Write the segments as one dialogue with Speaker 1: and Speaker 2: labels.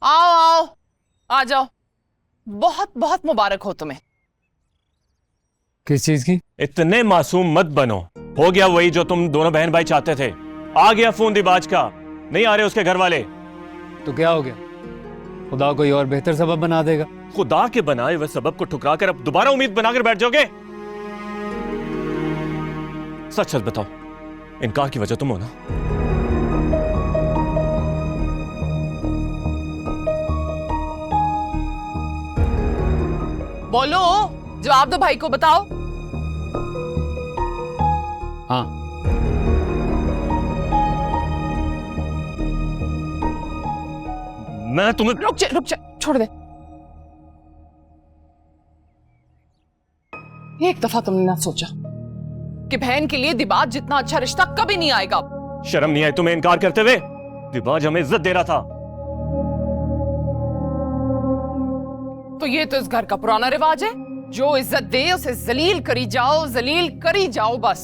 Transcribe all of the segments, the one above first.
Speaker 1: आओ आओ, आ जाओ। बहुत बहुत मुबारक हो तुम्हें।
Speaker 2: किस चीज की?
Speaker 3: इतने मासूम मत बनो। हो गया वही जो तुम दोनों बहन भाई चाहते थे। आ गया फोन दिबाज का। नहीं आ रहे उसके घर वाले।
Speaker 2: तो क्या हो गया? खुदा कोई और बेहतर सबब बना देगा।
Speaker 3: खुदा के बनाए हुए सबब को ठुकरा कर अब दोबारा उम्मीद बनाकर बैठ जाओगे? सच सच बताओ, इनकार की वजह तुम हो ना?
Speaker 1: बोलो, जवाब दो भाई को, बताओ।
Speaker 2: हाँ।
Speaker 3: मैं तुम्हें
Speaker 1: रुक जा, छोड़ दे। एक दफा तुमने ना सोचा कि बहन के लिए दिबाज जितना अच्छा रिश्ता कभी नहीं आएगा?
Speaker 3: शर्म नहीं आई तुम्हें इनकार करते हुए? दिबाज हमें इज्जत दे रहा था।
Speaker 1: तो ये तो इस घर का पुराना रिवाज है, जो इज्जत दे उसे जलील करी जाओ, जलील करी जाओ बस।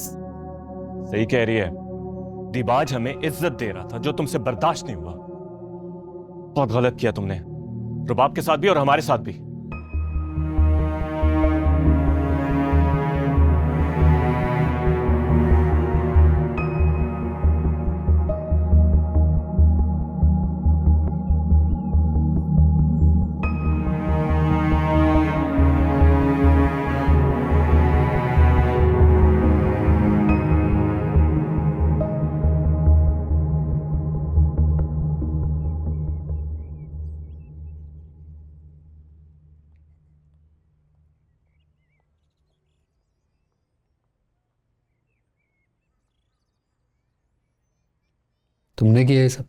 Speaker 3: सही कह रही है। दिबाज हमें इज्जत दे रहा था, जो तुमसे बर्दाश्त नहीं हुआ। बहुत गलत किया तुमने, रुबाब के साथ भी और हमारे साथ भी।
Speaker 2: तुमने किया ये सब?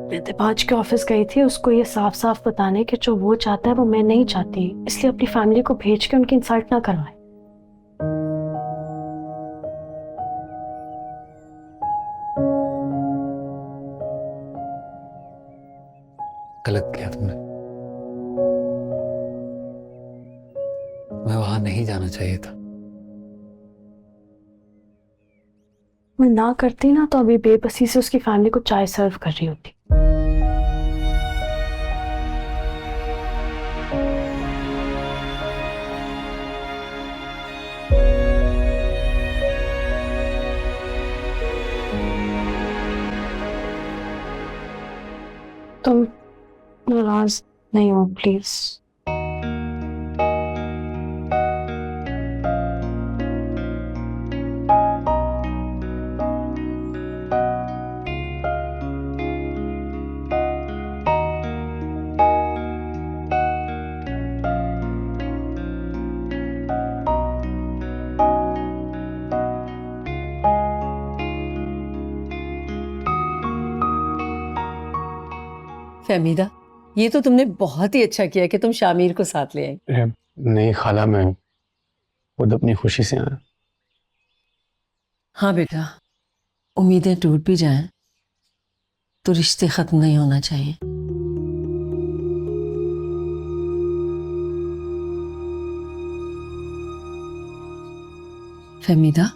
Speaker 4: मैं दिबाज के ऑफिस गई थी उसको ये साफ साफ बताने कि जो वो चाहता है वो मैं नहीं चाहती, इसलिए अपनी फैमिली को भेज के उनकी इंसल्ट ना करवाए।
Speaker 2: गलत किया तुमने। मैं वहां नहीं जाना चाहिए था।
Speaker 4: मैं ना करती ना तो अभी बेबसी से उसकी फैमिली को चाय सर्व कर रही होती। तुम नाराज नहीं हो प्लीज?
Speaker 5: फहमीदा, ये तो तुमने बहुत ही अच्छा किया कि तुम शामिर को साथ ले आई।
Speaker 6: नहीं खाला, मैं खुद अपनी खुशी से आया।
Speaker 5: हाँ बेटा, उम्मीदें टूट भी जाएं तो रिश्ते खत्म नहीं होना चाहिए। फहमीदा,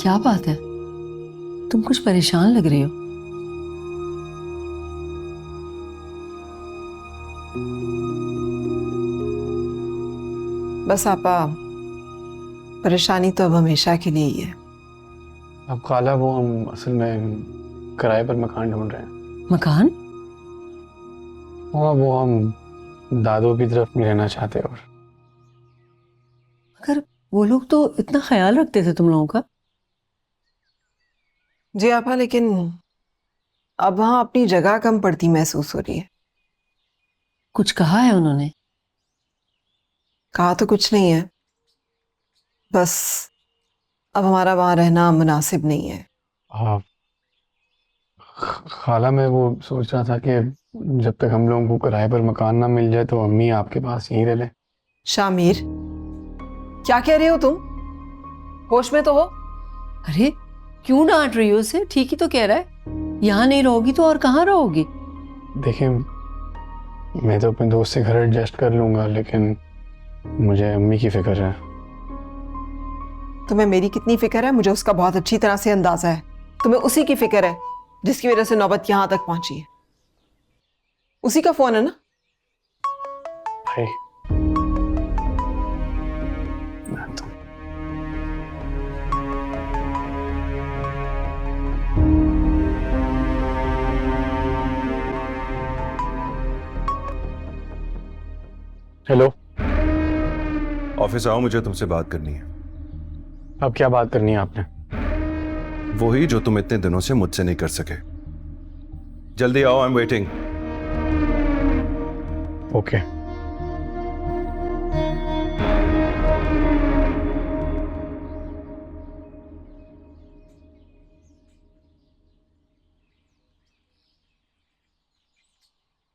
Speaker 5: क्या बात है? तुम कुछ परेशान लग रही हो।
Speaker 7: बस आपा, परेशानी तो अब हमेशा के लिए ही है।
Speaker 6: अब खाला, वो हम असल में किराए पर मकान ढूंढ रहे हैं।
Speaker 5: मकान?
Speaker 6: हाँ, वो हम दादों की तरफ नहीं रहना चाहते। और
Speaker 5: अगर वो लोग तो इतना ख्याल रखते थे तुम लोगों का।
Speaker 7: जी आपा, लेकिन अब वहां अपनी जगह कम पड़ती महसूस हो रही है।
Speaker 5: कुछ कहा है उन्होंने?
Speaker 7: कहा तो कुछ नहीं है, बस अब हमारा वहां रहना मुनासिब नहीं है।
Speaker 6: हाँ खाला, मैं वो सोच रहा था कि जब तक हम लोगों को किराए पर मकान ना मिल जाए तो अम्मी आपके पास यहीं रह लें।
Speaker 7: शामिर, क्या कह रहे हो तुम? होश में तो हो?
Speaker 5: अरे क्यों डांट रही हो उसे? ठीक ही तो कह रहा है। यहाँ नहीं रहोगी तो और कहाँ रहोगी?
Speaker 6: देखिए, मैं तो अपने दोस्त से घर एडजस्ट कर लूंगा, लेकिन मुझे अम्मी की फिक्र है।
Speaker 7: तुम्हें मेरी कितनी फिक्र है मुझे उसका बहुत अच्छी तरह से अंदाजा है। तुम्हें उसी की फिक्र है जिसकी वजह से नौबत यहां तक पहुंची है। उसी का फोन है ना?
Speaker 6: भाई हेलो।
Speaker 8: ऑफिस आओ, मुझे तुमसे बात करनी है।
Speaker 6: अब क्या बात करनी है आपने?
Speaker 8: वही जो तुम इतने दिनों से मुझसे नहीं कर सके। जल्दी आओ, आई एम वेटिंग।
Speaker 6: ओके।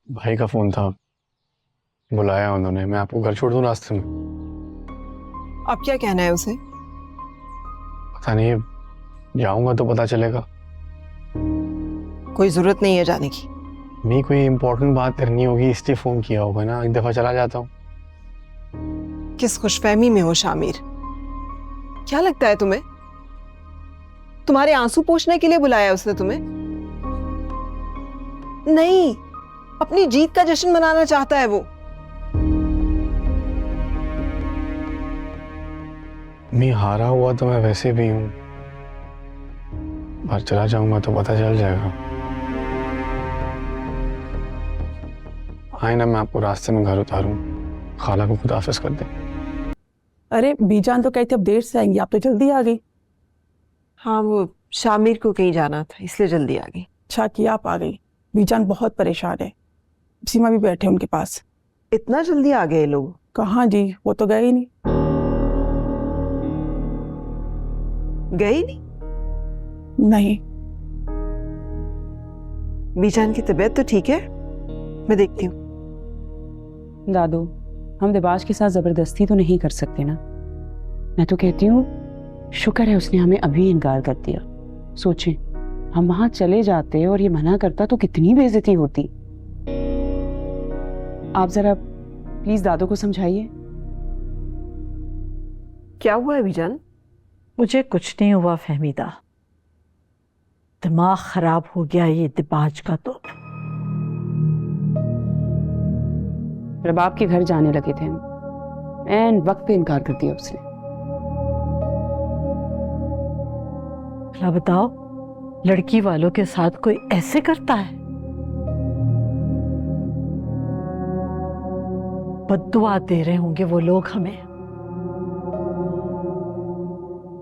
Speaker 6: भाई का फोन था, बुलाया उन्होंने। मैं आपको घर छोड़ दूं रास्ते में?
Speaker 7: अब क्या कहना है उसे?
Speaker 6: पता नहीं, जाऊंगा तो पता चलेगा।
Speaker 7: कोई जरूरत नहीं है जाने की।
Speaker 6: मैं कोई इंपॉर्टेंट बात करनी होगी इसलिए फोन किया होगा ना, एक दफा चला जाता हूँ।
Speaker 7: किस खुशफहमी में हो शामिर? क्या लगता है तुम्हें? तुम्हारे आंसू पोंछने के लिए बुलाया उसने तुम्हें? नहीं, अपनी जीत का जश्न मनाना चाहता है वो।
Speaker 6: मैं हारा हुआ तो मैं वैसे भी हूं, पर चला जाऊंगा तो पता चल जाएगा। आए ना, मैं आपको रास्ते में घर उतारूं, खाला को खुदाफिज कर दें।
Speaker 9: अरे बीजान तो कहते अब देर से आएंगी, आप तो जल्दी आ गई।
Speaker 7: हाँ, वो शामिर को कहीं जाना था इसलिए जल्दी आ गई।
Speaker 9: अच्छा किया आप आ गई। बीजान बहुत परेशान है, सीमा भी बैठे उनके पास।
Speaker 7: इतना जल्दी आ गए लोग?
Speaker 9: कहाँ जी, वो तो गए ही नहीं।
Speaker 7: गए ही नहीं?
Speaker 9: नहीं।
Speaker 7: बीजान की तबीयत तो ठीक है? मैं देखती हूँ।
Speaker 10: दादू, हम दिबाज के साथ जबरदस्ती तो नहीं कर सकते ना। मैं तो कहती हूँ शुक्र है उसने हमें अभी इनकार कर दिया। सोचें, हम वहां चले जाते और ये मना करता तो कितनी बेइज्जती होती। आप जरा प्लीज दादू को समझाइए।
Speaker 7: क्या हुआ है बीजान?
Speaker 11: मुझे कुछ नहीं हुआ फहमीदा, दिमाग खराब हो गया ये दिबाज का। तो
Speaker 10: रबाब के घर जाने लगे थे, एंड वक्त पे इनकार कर दिया उसने।
Speaker 11: भला बताओ, लड़की वालों के साथ कोई ऐसे करता है? बद्दुआ दे रहे होंगे वो लोग हमें।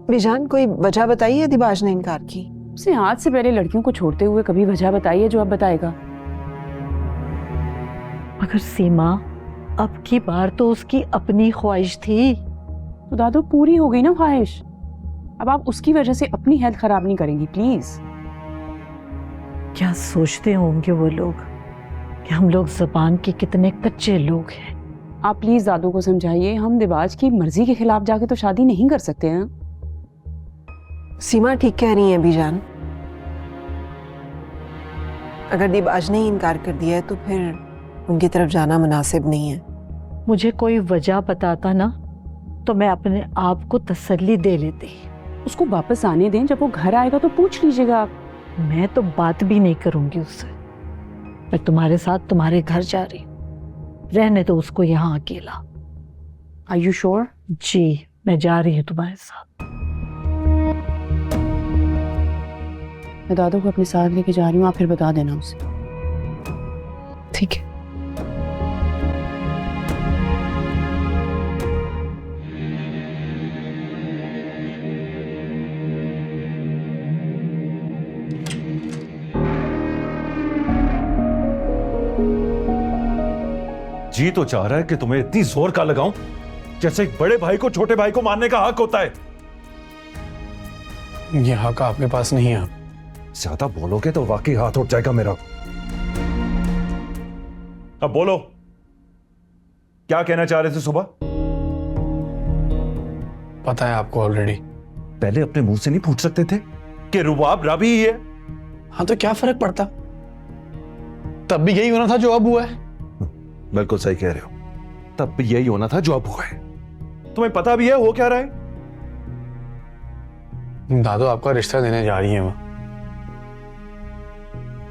Speaker 7: बीजान, कोई वजह बताई है दिबाज ने इनकार की?
Speaker 10: उसने आज से पहले लड़कियों को छोड़ते हुए कभी वजह बताई है जो अब बताएगा?
Speaker 11: मगर सीमा, अब की बार तो उसकी अपनी ख्वाहिश थी।
Speaker 10: तो दादू पूरी हो गई ना ख्वाहिश, अब आप उसकी वजह से अपनी हेल्थ खराब नहीं करेंगी प्लीज।
Speaker 11: क्या सोचते होंगे वो लोग कि हम लोग ज़बान के कितने कच्चे लोग हैं।
Speaker 10: आप प्लीज दादू को समझाइए, हम दिबाज की मर्जी के खिलाफ जाके तो शादी नहीं कर सकते हैं।
Speaker 7: सीमा ठीक कह रही है बीजान। अगर दिबाज ने इनकार कर दिया है तो फिर उनकी तरफ जाना मुनासिब नहीं है।
Speaker 11: मुझे कोई वजह बताता ना तो मैं अपने आप को तसल्ली दे लेती।
Speaker 10: उसको वापस आने दें, जब वो घर आएगा तो पूछ लीजिएगा आप।
Speaker 11: मैं तो बात भी नहीं करूंगी उससे। मैं तुम्हारे साथ तुम्हारे घर जा रही हूँ, रहने तो उसको यहाँ अकेला।
Speaker 10: Are you sure?
Speaker 11: जी, मैं जा रही हूँ तुम्हारे साथ।
Speaker 10: मैं दादू को अपने साथ लेके जा रही हूँ, आप फिर बता देना उसे।
Speaker 7: ठीक है।
Speaker 8: जी तो चाह रहा है कि तुम्हें इतनी जोर का लगाऊं जैसे एक बड़े भाई को छोटे भाई को मारने का हक होता है।
Speaker 6: ये हक आपके पास नहीं है।
Speaker 8: ज्यादा बोलोगे तो वाकई हाथ उठ जाएगा मेरा। अब बोलो, क्या कहना चाह रहे थे सुबह?
Speaker 6: पता है आपको ऑलरेडी।
Speaker 8: पहले अपने मुंह से नहीं पूछ सकते थे कि रुबाब राबी ही है?
Speaker 6: हाँ तो क्या फर्क पड़ता, तब भी यही होना था जो अब हुआ है।
Speaker 8: बिल्कुल सही कह रहे हो। तब भी यही होना था जो अब हुआ है। तुम्हें पता भी है हो क्या रहा है?
Speaker 6: दादू आपका रिश्ता देने जा रही है वो,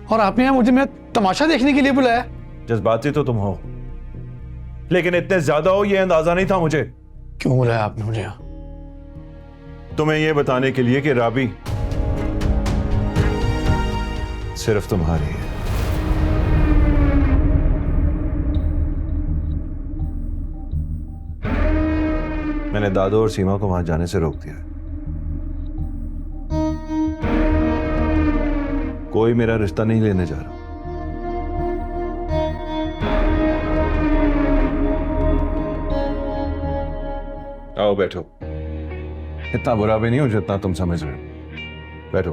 Speaker 6: और आपने यहाँ मुझे मेरा तमाशा देखने के लिए बुलाया।
Speaker 8: जज्बाती तो तुम हो, लेकिन इतने ज्यादा हो ये अंदाजा नहीं था मुझे।
Speaker 6: क्यों बुलाया आपने मुझे यहाँ?
Speaker 8: तुम्हें यह बताने के लिए कि राबी सिर्फ तुम्हारी है। मैंने दादू और सीमा को वहां जाने से रोक दिया है। कोई मेरा रिश्ता नहीं लेने जा रहा। आओ बैठो। इतना बुरा भी नहीं हो जितना तुम समझ रहे हो। बैठो।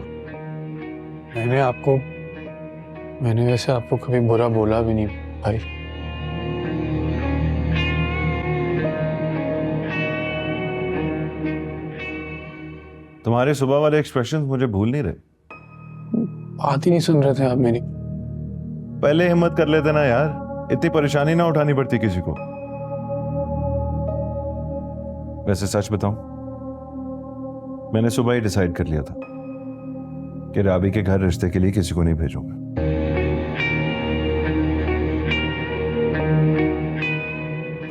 Speaker 6: मैंने वैसे आपको कभी बुरा बोला भी नहीं भाई।
Speaker 8: तुम्हारे सुबह वाले एक्सप्रेशंस मुझे भूल नहीं रहे।
Speaker 6: बात ही नहीं सुन रहे थे आप मेरी।
Speaker 8: पहले हिम्मत कर लेते ना यार, इतनी परेशानी ना उठानी पड़ती किसी को। वैसे सच बताऊं, मैंने सुबह ही डिसाइड कर लिया था कि राबी के घर रिश्ते के लिए किसी को नहीं भेजूंगा।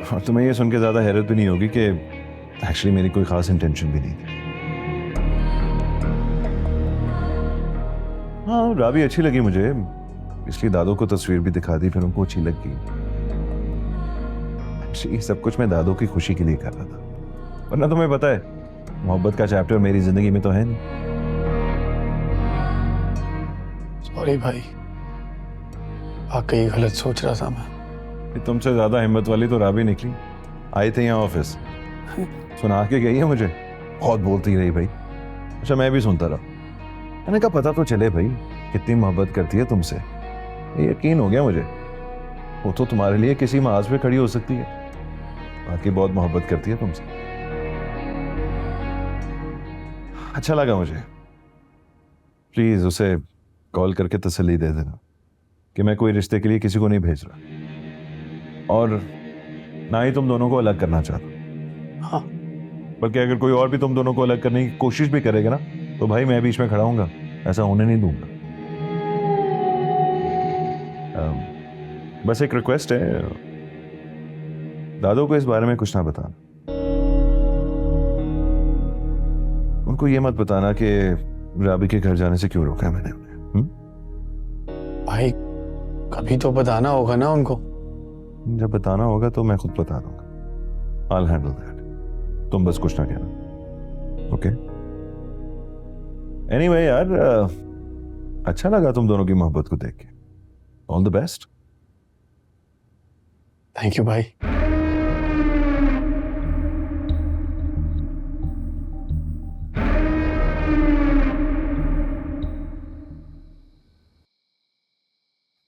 Speaker 8: और तुम्हें यह सुन के ज्यादा हैरत भी नहीं होगी कि एक्चुअली मेरी कोई खास इंटेंशन भी नहीं थी। हाँ, राबी अच्छी लगी मुझे, इसलिए दादू को तस्वीर भी दिखा दी, फिर उनको अच्छी लग गई। ये सब कुछ मैं दादू की खुशी के लिए कर रहा था, वरना तुम्हें पता है मोहब्बत का चैप्टर मेरी जिंदगी में तो है नहीं।
Speaker 6: सॉरी भाई, वाकई गलत सोच रहा था मैं।
Speaker 8: तुमसे ज्यादा हिम्मत वाली तो राबी निकली। आई थी यहाँ ऑफिस, सुना के गई है मुझे, बहुत बोलती रही भाई। अच्छा, मैं भी सुनता रहा। मैंने कहा पता तो चले भाई कितनी मोहब्बत करती है तुमसे। ये यकीन हो गया मुझे, वो तो तुम्हारे लिए किसी महाज पे खड़ी हो सकती है। बाकी बहुत मोहब्बत करती है तुमसे। अच्छा लगा मुझे। प्लीज उसे कॉल करके तसल्ली दे देना कि मैं कोई रिश्ते के लिए किसी को नहीं भेज रहा, और ना ही तुम दोनों को अलग करना चाहता।
Speaker 6: हाँ,
Speaker 8: बल्कि अगर कोई और भी तुम दोनों को अलग करने की कोशिश भी करेगा ना, तो भाई मैं बीच में खड़ा हूंगा, ऐसा होने नहीं दूंगा। बस एक रिक्वेस्ट है, दादू को इस बारे में कुछ ना बताना। उनको ये मत बताना कि राबी के घर जाने से क्यों रोका है मैंने उन्हें।
Speaker 6: भाई कभी तो बताना होगा ना उनको।
Speaker 8: जब बताना होगा तो मैं खुद बता दूंगा। I'll handle that। तुम बस कुछ ना कहना, ओके? एनीवे यार, अच्छा लगा तुम दोनों की मोहब्बत को देख के। All the best.
Speaker 6: Thank you भाई।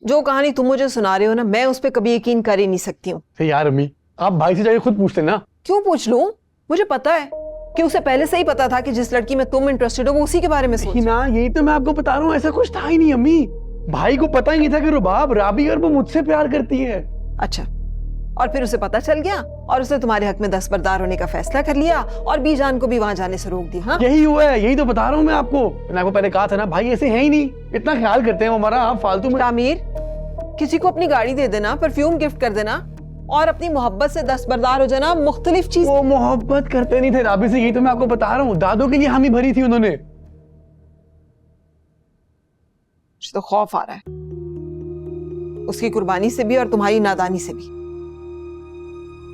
Speaker 7: जो कहानी तुम मुझे सुना रहे हो ना, मैं उस पर कभी यकीन कर ही नहीं सकती हूँ।
Speaker 6: यार अम्मी, आप भाई से जाके खुद पूछते ना।
Speaker 7: क्यों पूछ लूं? मुझे पता है कि उसे पहले से ही पता था कि जिस लड़की में तुम इंटरेस्टेड हो वो उसी के बारे में सोच।
Speaker 6: ना, यही तो मैं आपको बता रहा हूँ, ऐसा कुछ था ही नहीं अम्मी। भाई को पता ही नहीं था कि रुबाब राबी और वो मुझसे प्यार करती है।
Speaker 7: अच्छा, और फिर उसे पता चल गया और उसने तुम्हारे हक में दस्तबरदार होने का फैसला कर लिया और बीजान को भी वहां जाने से रोक दिया। हाँ,
Speaker 6: यही हुआ है, यही तो बता रहा हूँ मैं आपको। मैंने आपको पहले कहा था ना, भाई ऐसे है ही नहीं, इतना ख्याल करते हैं वो हमारा। आप फालतू में।
Speaker 7: तामीर, किसी को अपनी गाड़ी दे देना, परफ्यूम गिफ्ट कर देना और अपनी मोहब्बत से दस्तबरदार हो जाना मुख्तलिफ चीज।
Speaker 6: वो मोहब्बत करते नहीं थे राबी से, यही तो मैं आपको बता रहा हूँ। दादू के लिए हामी भरी थी उन्होंने।
Speaker 7: तो खौफ आ रहा है उसकी कुर्बानी से भी और तुम्हारी नादानी से भी।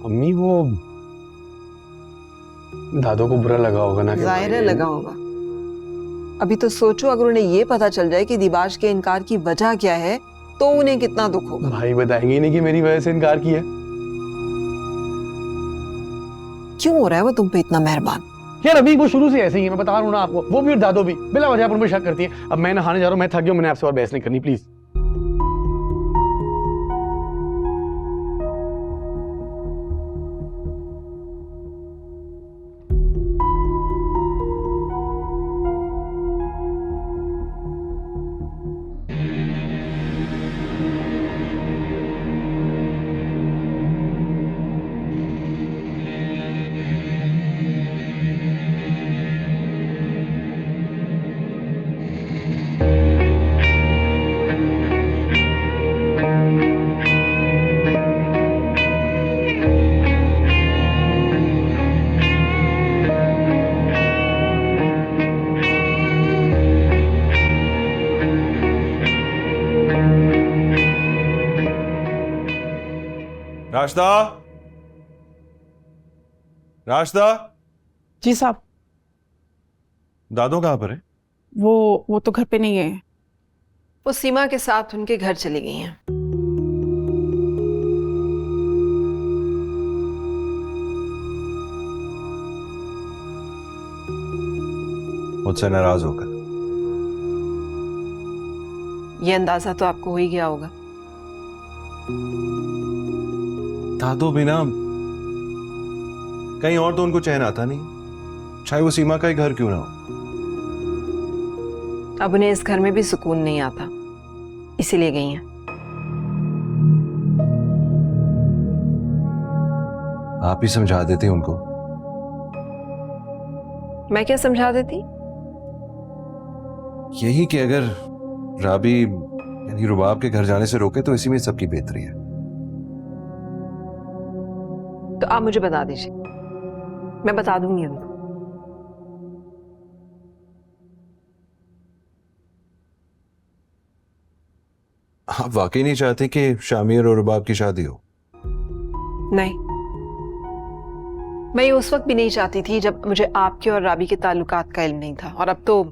Speaker 6: अम्मी, वो दादू को बुरा लगा होगा ना।
Speaker 7: जाहिर है लगा होगा। अभी तो सोचो, अगर उन्हें ये पता चल जाए कि दिबाश के इनकार की वजह क्या है तो उन्हें कितना दुख होगा।
Speaker 6: भाई बताएंगे ही नहीं कि मेरी वजह से इनकार किया।
Speaker 7: क्यों हो रहा है वो तुम पे इतना मेहरबान?
Speaker 6: यार अभी वो शुरू से ऐसे ही है, मैं बता रहा हूँ ना आपको। वो भी और दादू भी बिला वजह पर मुझे शक करती है। अब मैं नहाने जा रहा हूँ, मैं थक गया हूं, मैंने आपसे और बहस नहीं करनी, प्लीज।
Speaker 8: रास्ता, रास्ता।
Speaker 9: जी साहब।
Speaker 8: दादो कहाँ पर है?
Speaker 9: वो तो घर पे नहीं है।
Speaker 7: वो सीमा के साथ उनके घर चली गई हैं।
Speaker 8: मुझसे नाराज होकर।
Speaker 7: ये अंदाजा तो आपको हो ही गया होगा।
Speaker 8: दादो भी ना, कहीं और तो उनको चैन आता नहीं, चाहे वो सीमा का ही घर क्यों ना हो।
Speaker 7: अब उन्हें इस घर में भी सुकून नहीं आता, इसीलिए गई हैं।
Speaker 8: आप ही समझा देती उनको।
Speaker 7: मैं क्या समझा देती?
Speaker 8: यही कि अगर राबी यानी रुबाब के घर जाने से रोके तो इसी में सबकी बेहतरी है।
Speaker 7: तो आप मुझे बता दीजिए, मैं बता दूंगी उनको।
Speaker 8: आप वाकई नहीं चाहते कि शामिर और रुबाब की शादी हो?
Speaker 7: नहीं, मैं ये उस वक्त भी नहीं चाहती थी जब मुझे आपके और राबी के ताल्लुकात का इल्म नहीं था, और अब तो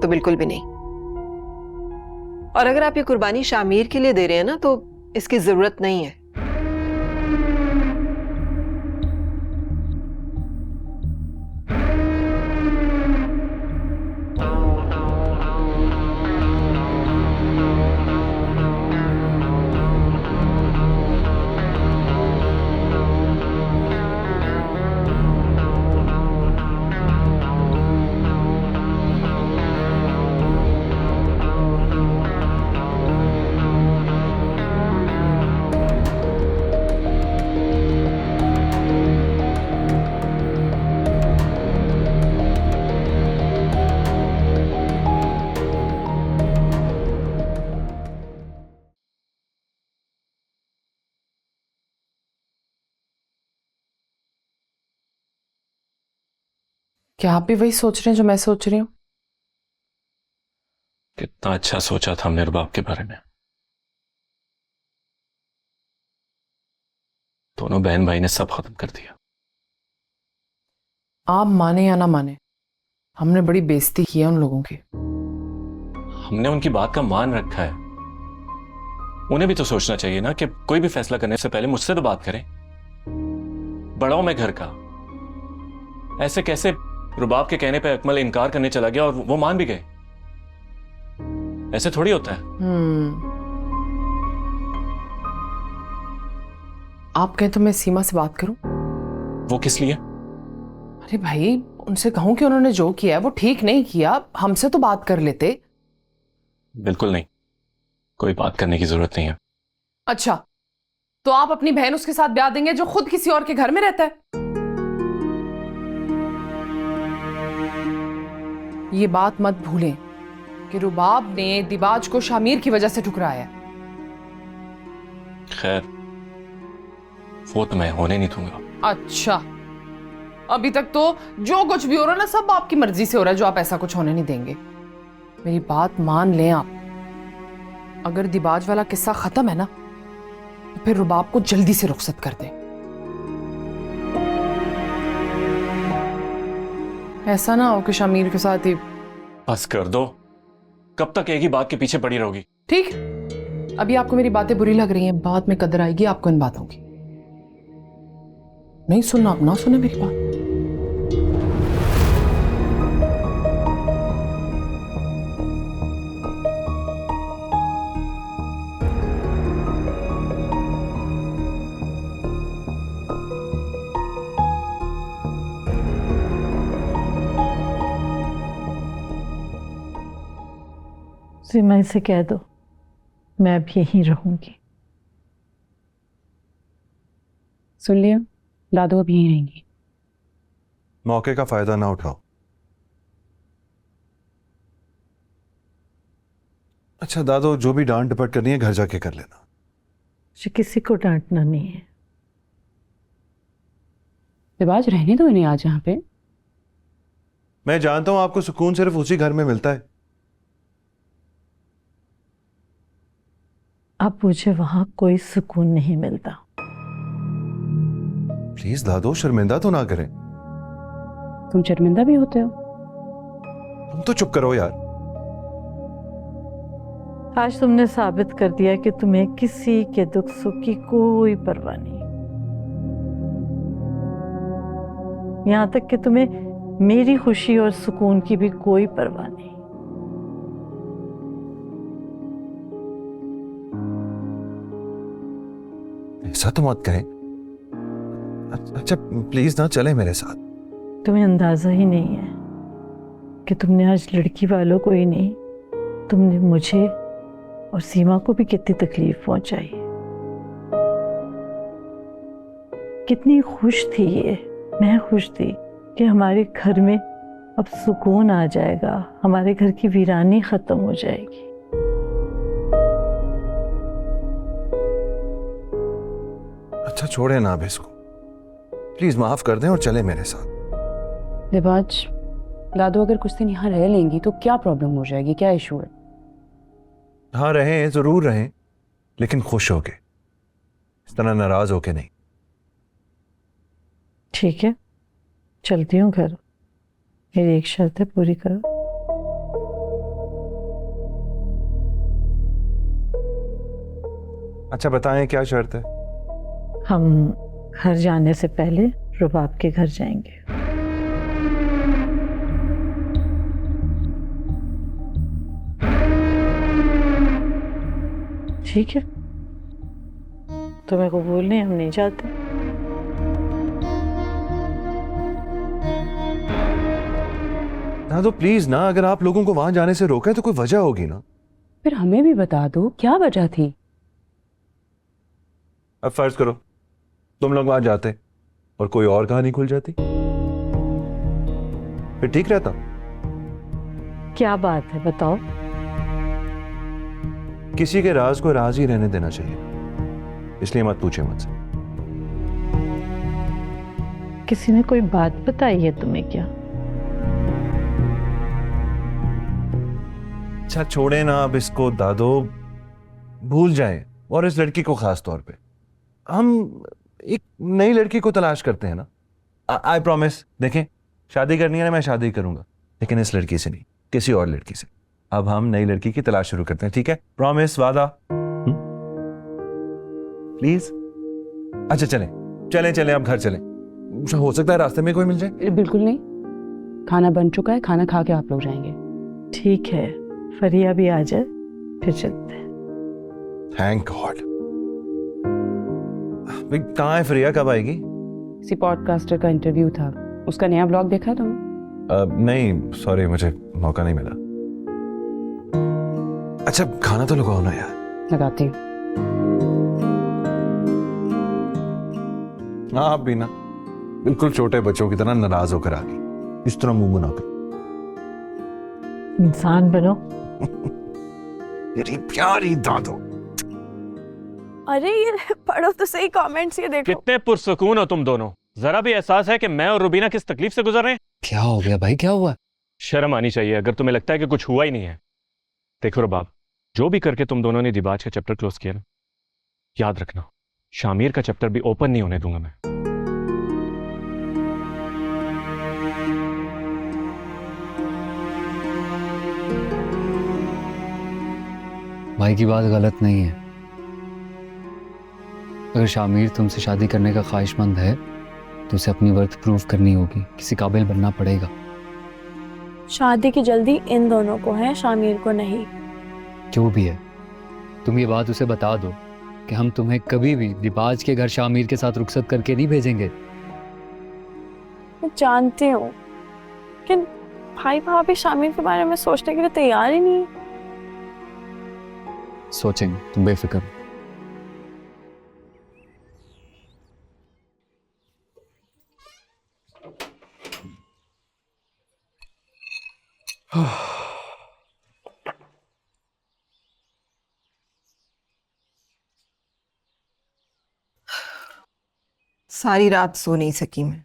Speaker 7: बिल्कुल भी नहीं। और अगर आप ये कुर्बानी शामिर के लिए दे रहे हैं ना, तो इसकी जरूरत नहीं है।
Speaker 1: क्या आप भी वही सोच रहे हैं जो मैं सोच रही हूँ?
Speaker 3: कितना अच्छा सोचा था हमने रुबाब के बारे में। दोनों बहन भाई ने सब खत्म कर दिया।
Speaker 1: आप माने या ना माने, हमने बड़ी बेइज्जती की है उन लोगों की।
Speaker 3: हमने उनकी बात का मान रखा है। उन्हें भी तो सोचना चाहिए ना कि कोई भी फैसला करने से पहले मुझसे तो बात करें। बड़ा हूं मैं घर का। ऐसे कैसे रुबाब के कहने पे अकमल इनकार करने चला गया और वो मान भी गए? ऐसे थोड़ी होता है।
Speaker 1: आप कहें तो मैं सीमा से बात करूं?
Speaker 3: वो किस लिए?
Speaker 1: अरे भाई, उनसे कहूं कि उन्होंने जो किया है वो ठीक नहीं किया, हमसे तो बात कर लेते।
Speaker 3: बिल्कुल नहीं, कोई बात करने की जरूरत नहीं है।
Speaker 1: अच्छा, तो आप अपनी बहन उसके साथ ब्याह देंगे जो खुद किसी और के घर में रहता है? ये बात मत भूलें कि रुबाब ने दिबाज को शामिर की वजह से ठुकराया।
Speaker 3: खैर, वो तो मैं होने नहीं दूंगा।
Speaker 1: अच्छा, अभी तक तो जो कुछ भी हो रहा है ना, सब आपकी मर्जी से हो रहा है, जो आप ऐसा कुछ होने नहीं देंगे। मेरी बात मान लें आप, अगर दिबाज वाला किस्सा खत्म है ना, तो फिर रुबाब को जल्दी से रुखसत कर दें। ऐसा ना हो कि शामिर के साथ ही।
Speaker 3: बस कर दो, कब तक एक ही बात के पीछे पड़ी रहोगी?
Speaker 1: ठीक, अभी आपको मेरी बातें बुरी लग रही हैं, बाद में कदर आएगी आपको इन बातों की। नहीं सुनना, आप ना सुने मेरी बात।
Speaker 11: सीमा से कह दो मैं अब यहीं रहूंगी।
Speaker 10: सुन लिया, दादू अब यहीं रहेंगी।
Speaker 8: मौके का फायदा ना उठाओ। अच्छा दादो, जो भी डांट डपट करनी है घर जाके कर लेना।
Speaker 11: मुझे किसी को डांटना नहीं है।
Speaker 10: दिबाज रहने दो इन्हें आज यहाँ पे।
Speaker 8: मैं जानता हूं आपको सुकून सिर्फ उसी घर में मिलता है।
Speaker 11: अब मुझे वहां कोई सुकून नहीं मिलता।
Speaker 8: प्लीज दादो, शर्मिंदा तो ना करें।
Speaker 10: तुम शर्मिंदा भी होते हो?
Speaker 8: तुम तो चुप करो यार।
Speaker 11: आज तुमने साबित कर दिया कि तुम्हें किसी के दुख सुख की कोई परवाह नहीं, यहां तक कि तुम्हें मेरी खुशी और सुकून की भी कोई परवाह नहीं।
Speaker 8: ऐसा तो मत कहें। अच्छा प्लीज ना चले मेरे साथ।
Speaker 11: तुम्हें अंदाजा ही नहीं है कि तुमने आज लड़की वालों को ही नहीं, तुमने मुझे और सीमा को भी कितनी तकलीफ पहुंचाई। कितनी खुश थी ये, मैं खुश थी कि हमारे घर में अब सुकून आ जाएगा, हमारे घर की वीरानी खत्म हो जाएगी।
Speaker 8: अच्छा छोड़े ना अब इसको, प्लीज माफ कर दें और चले मेरे साथ।
Speaker 10: दिबाज, दादू अगर कुछ दिन यहाँ रह लेंगी तो क्या प्रॉब्लम हो जाएगी, क्या इशू है?
Speaker 8: हाँ रहें, जरूर रहें, लेकिन खुश होके, इस तरह नाराज होके नहीं।
Speaker 11: ठीक है, चलती हूँ घर। मेरी एक शर्त है, पूरी करो।
Speaker 8: अच्छा बताएं क्या शर्त है?
Speaker 11: हम घर जाने से पहले रुबाब के घर जाएंगे। ठीक है, तुम्हें कबूल नहीं, हम नहीं जाते।
Speaker 8: ना तो प्लीज ना, अगर आप लोगों को वहां जाने से रोका है तो कोई वजह होगी ना।
Speaker 10: फिर हमें भी बता दो क्या वजह थी।
Speaker 8: अब फर्ज करो तुम लोग वहां जाते और कोई और कहानी खुल जाती, फिर ठीक रहता?
Speaker 11: क्या बात है, बताओ।
Speaker 8: किसी के राज को राज ही रहने देना चाहिए, इसलिए मत पूछे मुझसे।
Speaker 11: किसी ने कोई बात बताई है तुम्हें क्या?
Speaker 8: अच्छा छोड़े ना अब इसको दादो, भूल जाएं, और इस लड़की को खास तौर पे। हम एक नई लड़की को तलाश करते हैं ना। आई प्रॉमिस, देखें शादी करनी है ना, मैं शादी करूंगा, लेकिन इस लड़की से नहीं, किसी और लड़की से। अब हम नई लड़की की तलाश शुरू करते हैं, ठीक है? प्रॉमिस, वादा। प्लीज। अच्छा चलें चलें चलें, अब घर चलें। हो सकता है रास्ते में कोई मिल जाए।
Speaker 10: बिल्कुल नहीं, खाना बन चुका है, खाना खा के आप लोग जाएंगे।
Speaker 11: ठीक है, फरिया भी आ जाए फिर चलते हैं।
Speaker 8: Thank God. भाई कहाँ है फरिया, कब आएगी?
Speaker 10: किसी पॉडकास्टर का इंटरव्यू था, उसका नया ब्लॉग देखा तुमने?
Speaker 8: नहीं सॉरी, मुझे मौका नहीं मिला। अच्छा खाना तो लगाओ ना यार।
Speaker 10: लगाती हूँ।
Speaker 8: हाँ आप भी ना, बिल्कुल छोटे बच्चों की तरह नाराज होकर आ गई, इस तरह मुंह बनाकर।
Speaker 11: इंसान बनो।
Speaker 8: मेरी प्यारी दादो।
Speaker 4: अरे ये पढ़ो तो सही कमेंट्स, ये देखो।
Speaker 3: कितने पुरसुकून हो तुम दोनों, जरा भी एहसास है कि मैं और रुबीना किस तकलीफ से गुजर रहे हैं?
Speaker 2: क्या हो गया भाई, क्या हुआ?
Speaker 3: शर्म आनी चाहिए अगर तुम्हें लगता है कि कुछ हुआ ही नहीं है। देखो रुबाब, जो भी करके तुम दोनों ने दिबाज का चैप्टर क्लोज किया ना, याद रखना शामिर का चैप्टर भी ओपन नहीं होने दूंगा मैं।
Speaker 2: भाई की बात गलत नहीं है। अगर शामिर तुमसे शादी करने का ख्वाहिशमंद है तो उसे अपनी वर्थ प्रूव करनी होगी, किसी काबिल बनना पड़ेगा।
Speaker 4: शादी की जल्दी इन दोनों को है, शामिर को नहीं।
Speaker 2: जो भी है, तुम ये बात उसे बता दो कि हम तुम्हें कभी भी दिबाज के घर शामिर के साथ रुखसत करके नहीं भेजेंगे।
Speaker 4: मैं जानती हूँ, लेकिन भाई भाभी शामिर के बारे में सोचने के लिए तैयार ही नहीं।
Speaker 2: सोचेंगे, तुम बेफिक्र हो।
Speaker 7: सारी रात सो नहीं सकी मैं,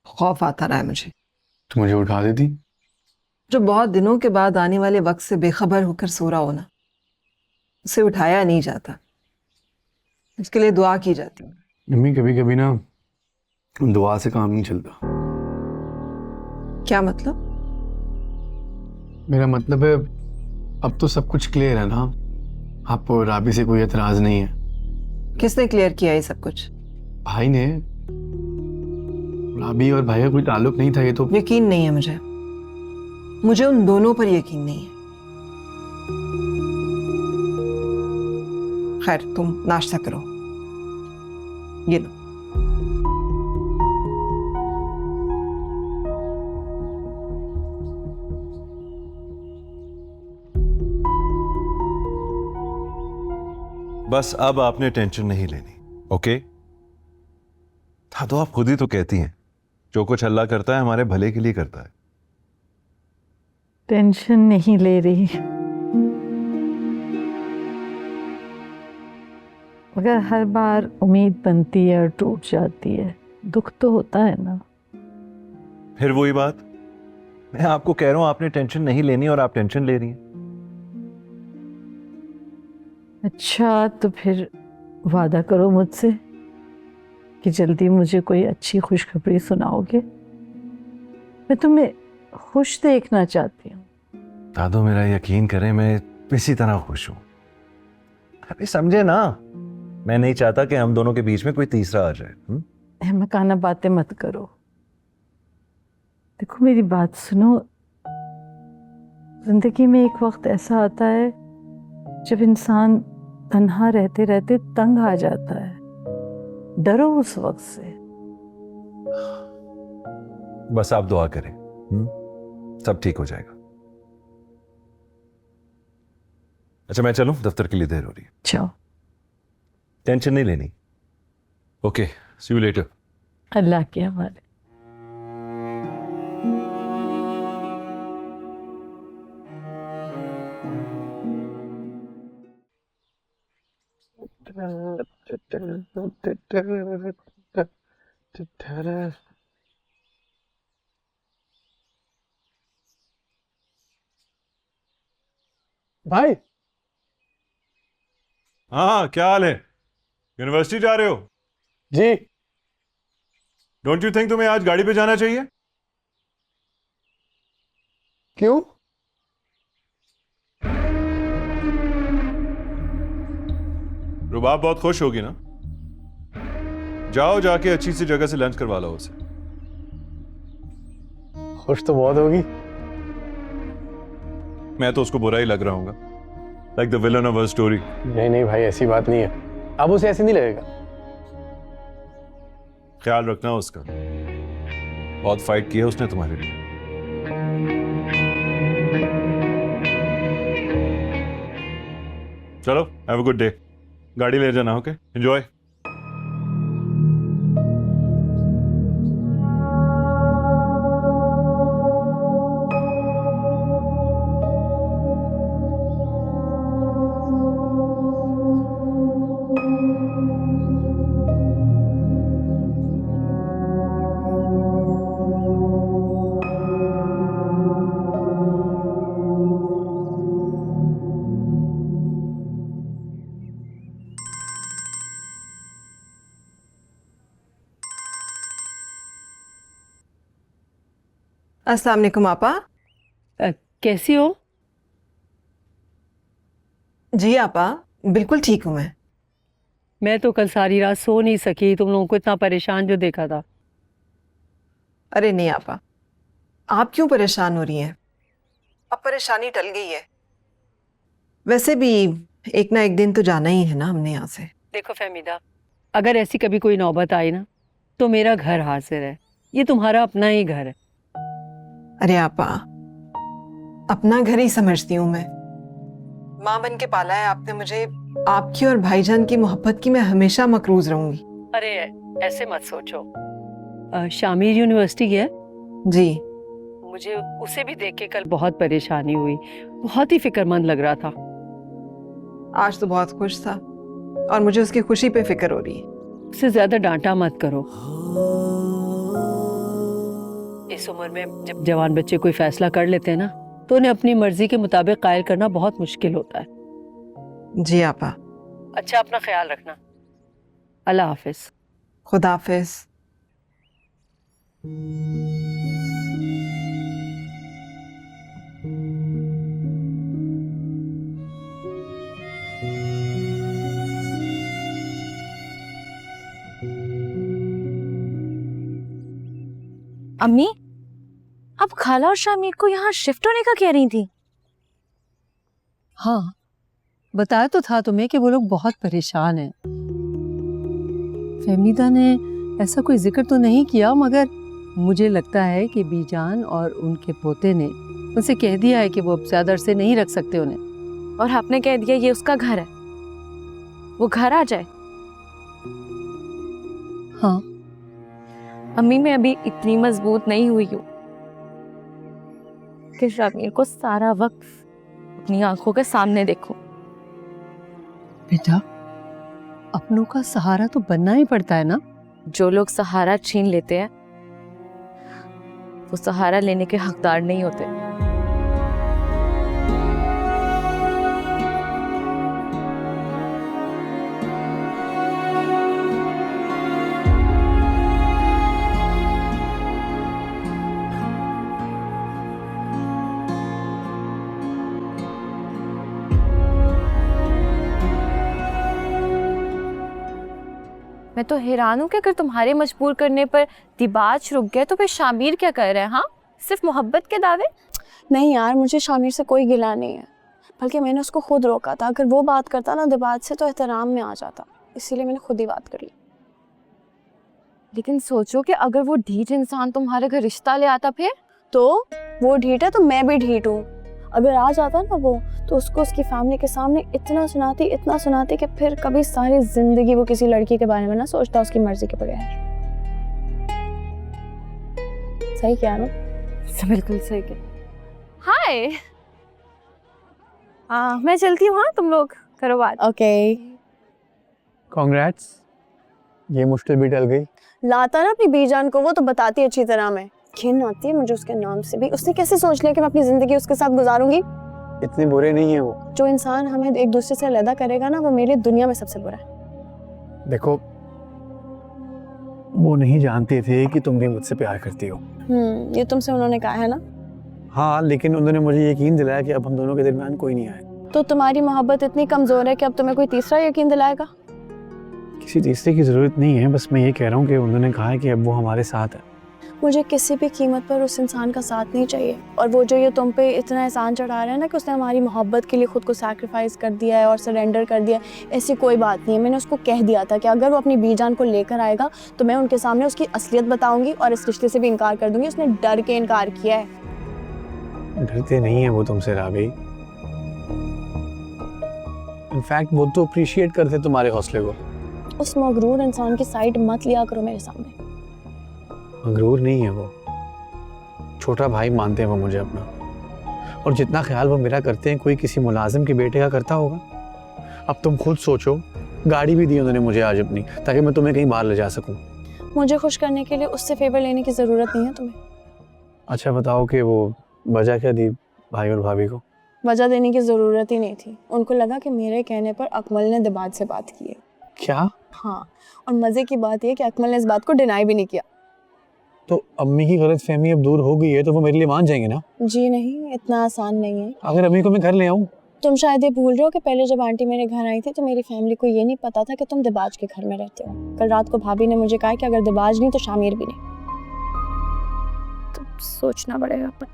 Speaker 7: खौफ आता रहा है मुझे।
Speaker 6: तो मुझे उठा देती।
Speaker 7: जो बहुत दिनों के बाद आने वाले वक्त से बेखबर होकर सो रहा हो ना, उसे उठाया नहीं जाता, उसके लिए दुआ की जाती है।
Speaker 6: मम्मी कभी कभी ना दुआ से काम नहीं चलता।
Speaker 7: क्या मतलब?
Speaker 6: मेरा मतलब है अब तो सब कुछ क्लियर है ना, आपको राबी से कोई एतराज नहीं है।
Speaker 7: किसने क्लियर किया ये सब कुछ?
Speaker 6: भाई ने। राबी और भाई का कोई ताल्लुक नहीं था ये तो।
Speaker 7: यकीन नहीं है मुझे उन दोनों पर यकीन नहीं है। खैर तुम नाश्ता करो, ये लो।
Speaker 8: बस अब आपने टेंशन नहीं लेनी, ओके? हाँ तो आप खुद ही तो कहती हैं जो कुछ अल्लाह करता है हमारे भले के लिए करता है।
Speaker 11: टेंशन नहीं ले रही, मगर हर बार उम्मीद बनती है और टूट जाती है, दुख तो होता है ना।
Speaker 8: फिर वही बात, मैं आपको कह रहा हूं आपने टेंशन नहीं लेनी और आप टेंशन ले रही हैं।
Speaker 11: अच्छा तो फिर वादा करो मुझसे कि जल्दी मुझे कोई अच्छी खुशखबरी सुनाओगे। मैं तुम्हें खुश देखना चाहती हूँ।
Speaker 8: दादो मेरा यकीन करें, मैं इसी तरह खुश हूं। अभी समझे ना, मैं नहीं चाहता कि हम दोनों के बीच में कोई तीसरा आ जाए।
Speaker 11: अहमकाना बातें मत करो। देखो मेरी बात सुनो, जिंदगी में एक वक्त ऐसा आता है जब इंसान तन्हा रहते रहते तंग आ जाता है। डरो उस वक्त से।
Speaker 8: बस आप दुआ करें, सब ठीक हो जाएगा। अच्छा मैं चलूं, दफ्तर के लिए देर हो रही है।
Speaker 11: जाओ।
Speaker 8: टेंशन नहीं लेनी। Okay, see you later.
Speaker 11: Allah के हवाले।
Speaker 6: भाई।
Speaker 8: हाँ क्या हाल है? यूनिवर्सिटी जा रहे हो?
Speaker 6: जी।
Speaker 8: डोंट यू थिंक तुम्हें आज गाड़ी पे जाना चाहिए?
Speaker 6: क्यों?
Speaker 8: रुबाब बहुत खुश होगी ना। जाओ, जाके अच्छी सी जगह से लंच करवा लो उसे।
Speaker 6: खुश तो बहुत होगी।
Speaker 8: मैं तो उसको बुरा ही लग रहा हूँ, like the villain of a story.
Speaker 6: नहीं नहीं भाई, ऐसी बात नहीं है, अब उसे ऐसे नहीं लगेगा।
Speaker 8: ख्याल रखना उसका, बहुत फाइट की है उसने तुम्हारे लिए। चलो, हैव अ गुड डे। गाड़ी ले जाना, ओके? एंजॉय।
Speaker 7: अस्सलाम वालेकुम आपा।
Speaker 5: कैसी हो?
Speaker 7: जी आपा, बिल्कुल ठीक हूँ मैं।
Speaker 5: मैं तो कल सारी रात सो नहीं सकी, तुम लोगों को इतना परेशान जो देखा था।
Speaker 7: अरे नहीं आपा, आप क्यों परेशान हो रही हैं? अब परेशानी टल गई है। वैसे भी एक ना एक दिन तो जाना ही है ना हमने यहाँ से।
Speaker 5: देखो फहमीदा, अगर ऐसी कभी कोई नौबत आई ना तो मेरा घर हाजिर है, ये तुम्हारा अपना ही घर है।
Speaker 7: अरे आपा, अपना घर ही समझती हूँ मैं। माँ बन के पाला है आपने मुझे, आपकी और भाईजान की मोहब्बत की मैं हमेशा मकरूज रहूंगी।
Speaker 5: अरे ऐसे मत सोचो। शामिर यूनिवर्सिटी गया?
Speaker 7: जी।
Speaker 5: मुझे उसे भी देख के कल बहुत परेशानी हुई, बहुत ही फिक्रमंद लग रहा था।
Speaker 7: आज तो बहुत खुश था और मुझे उसकी खुशी पे फिक्र हो रही है।
Speaker 5: उससे ज्यादा डांटा मत करो। इस उम्र में जब जवान बच्चे कोई फैसला कर लेते हैं ना तो उन्हें अपनी मर्जी के मुताबिक कायल करना बहुत मुश्किल होता है।
Speaker 7: जी आपा।
Speaker 5: अच्छा, अपना ख्याल रखना। अल्लाह हाफिज।
Speaker 7: खुदा हाफिज।
Speaker 12: अम्मी, अब खाला और शामिर को यहाँ शिफ्ट होने का कह रही थी।
Speaker 5: हाँ, बताया तो था तुम्हें कि वो लोग बहुत परेशान हैं। फहमीदा ने ऐसा कोई जिक्र तो नहीं किया, मगर मुझे लगता है कि बीजान और उनके पोते ने उनसे कह दिया है कि वो अब ज्यादा अरसे नहीं रख सकते उन्हें।
Speaker 12: और आपने कह दिया ये उसका घर है, वो घर आ जाए।
Speaker 5: हाँ
Speaker 12: अम्मी, मैं अभी इतनी मजबूत नहीं हुई हूँ कि शामिर को सारा वक्त अपनी आंखों के सामने देखूं।
Speaker 5: बेटा, अपनों का सहारा तो बनना ही पड़ता है ना।
Speaker 12: जो लोग सहारा छीन लेते हैं वो सहारा लेने के हकदार नहीं होते। मैं तो हैरान हूँ कि अगर तुम्हारे मजबूर करने पर दिबाज रुक गए तो फिर शामिर क्या कर रहे हैं? हाँ, सिर्फ मोहब्बत के दावे?
Speaker 4: नहीं यार, मुझे शामिर से कोई गिला नहीं है, बल्कि मैंने उसको खुद रोका था। अगर वो बात करता ना दिबाज से तो एहतराम में आ जाता, इसीलिए मैंने खुद ही बात कर ली।
Speaker 12: लेकिन सोचो कि अगर वो ढीठ इंसान तुम्हारे घर रिश्ता ले आता फिर?
Speaker 4: तो वो ढीठ है तो मैं भी ढीठ हूँ। अगर आ जाता ना वो, तो उसको उसकी फैमिली के सामने इतना सुनाती कि फिर कभी सारी जिंदगी वो किसी लड़की के बारे में ना सोचता उसकी मर्जी के बगैर। सही क्या ना?
Speaker 12: बिल्कुल सही क्या। हाय, मैं चलती हूँ। हाँ, तुम लोग करो बात।
Speaker 4: ओके।
Speaker 6: कांग्रेट्स, ये मुश्किल भी टल गई।
Speaker 4: लाता ना अपनी बीजान को, वो तो बताती अच्छी तरह। में घिन आती है मुझे उसके नाम से भी। उसने कैसे सोच लिया कि मैं अपनी जिंदगी उसके साथ गुजारूंगी?
Speaker 6: इतने बुरे नहीं है वो।
Speaker 4: जो इंसान हमें एक दूसरे से अलग करेगा ना, वो मेरी दुनिया में सबसे बुरा है।
Speaker 6: देखो, वो नहीं जानते थे कि तुम भी मुझसे प्यार करती हो।
Speaker 4: ये तुमसे उन्होंने कहा है ना?
Speaker 6: हाँ, लेकिन उन्होंने मुझे यकीन दिलाया कि अब हम दोनों के दरमियान कोई नहीं आएगा।
Speaker 4: तो तुम्हारी मोहब्बत इतनी कमजोर है कि अब तुम्हें कोई तीसरा यकीन दिलाएगा?
Speaker 6: किसी तीसरे की जरूरत नहीं है, बस मैं ये कह रहा हूँ कि उन्होंने कहा है कि अब वो हमारे साथ है।
Speaker 4: मुझे किसी भी कीमत पर उस इंसान का साथ नहीं चाहिए। और वो जो ये तुम पे इतना एहसान चढ़ा रहा है ना कि उसने हमारी मोहब्बत के लिए खुद को सैक्रिफाइस कर दिया है और सरेंडर कर दिया, ऐसी कोई बात नहीं है। मैंने उसको कह दिया था कि अगर वो अपनी बीजान को लेकर आएगा तो मैं उनके सामने उसकी असलियत बताऊंगी और इस रिश्ते से भी इनकार कर दूंगी। उसने डर के इनकार किया है।
Speaker 6: डरते नहीं है वो तुमसे राबी। इनफैक्ट वो तो अप्रिशिएट करते तुम्हारे हौसले को।
Speaker 4: उस मगरूर इंसान की साइड मत लिया करो मेरे सामने।
Speaker 6: मगरूर नहीं है वो, छोटा भाई मानते हैं वो मुझे अपना। और जितना ख्याल वो मेरा करते हैं कोई किसी मुलाजिम के बेटे का करता होगा। अब तुम खुद सोचो, गाड़ी भी दी उन्होंने मुझे आज अपनी, ताकि मैं तुम्हें कहीं बाहर ले जा सकूं।
Speaker 4: मुझे खुश करने के लिए उससे फेवर लेने की ज़रूरत नहीं है तुम्हें।
Speaker 6: अच्छा बताओ कि वो वजह क्या दी भाई और भाभी को?
Speaker 4: वजह देने की ज़रूरत ही नहीं थी। उनको लगा कि मेरे कहने पर अकमल ने दिबाज से बात की है।
Speaker 6: क्या?
Speaker 4: हाँ, और मज़े की बात यह कि अकमल ने इस बात को डिनाई भी नहीं किया।
Speaker 6: तो अम्मी की गलतफहमी अब दूर हो गई है तो वो मेरे लिए मान जाएंगे ना?
Speaker 4: जी नहीं, इतना आसान नहीं है।
Speaker 6: अगर अम्मी को मैं घर ले आऊँ?
Speaker 4: तुम शायद ये भूल रहे हो कि पहले जब आंटी मेरे घर आई थी तो मेरी फैमिली को ये नहीं पता था कि तुम दिबाज के घर में रहते हो। कल रात को भाभी ने मुझे कहा कि अगर दिबाज नहीं तो शामिर भी नहीं। तो सोचना पड़ेगा कुछ।